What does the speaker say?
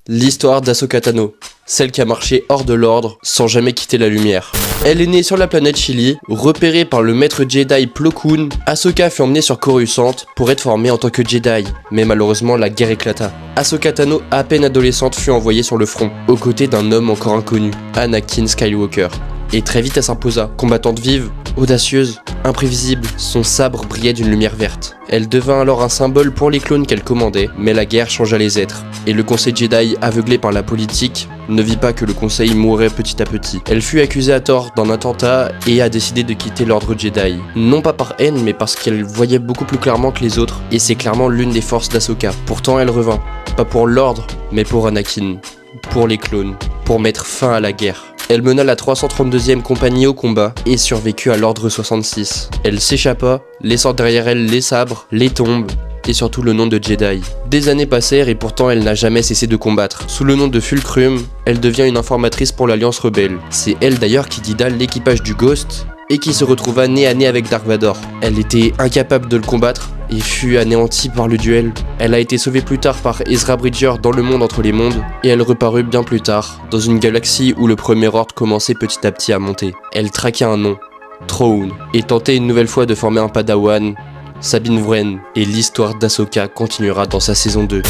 L'histoire d'Ahsoka Tano, celle qui a marché hors de l'ordre sans jamais quitter la lumière. Elle est née sur la planète Chili, repérée par le maître Jedi Plo Koon. Ahsoka fut emmenée sur Coruscant pour être formée en tant que Jedi, mais malheureusement la guerre éclata. Ahsoka Tano, à peine adolescente, fut envoyée sur le front, aux côtés d'un homme encore inconnu, Anakin Skywalker. Et très vite elle s'imposa, combattante vive, audacieuse, imprévisible, son sabre brillait d'une lumière verte. Elle devint alors un symbole pour les clones qu'elle commandait, mais la guerre changea les êtres. Et le conseil Jedi, aveuglé par la politique, ne vit pas que le conseil mourrait petit à petit. Elle fut accusée à tort d'un attentat et a décidé de quitter l'ordre Jedi. Non pas par haine, mais parce qu'elle voyait beaucoup plus clairement que les autres, et c'est clairement l'une des forces d'Ahsoka. Pourtant elle revint, pas pour l'ordre, mais pour Anakin, pour les clones, pour mettre fin à la guerre. Elle mena la 332e compagnie au combat et survécut à l'ordre 66. Elle s'échappa, laissant derrière elle les sabres, les tombes et surtout le nom de Jedi. Des années passèrent et pourtant elle n'a jamais cessé de combattre. Sous le nom de Fulcrum, elle devient une informatrice pour l'Alliance Rebelle. C'est elle d'ailleurs qui guida l'équipage du Ghost et qui se retrouva nez à nez avec Dark Vador. Elle était incapable de le combattre et fut anéantie par le duel. Elle a été sauvée plus tard par Ezra Bridger dans le monde entre les mondes, et elle reparut bien plus tard, dans une galaxie où le premier ordre commençait petit à petit à monter. Elle traquait un nom, Thrawn, et tentait une nouvelle fois de former un padawan, Sabine Wren, et l'histoire d'Ahsoka continuera dans sa saison 2.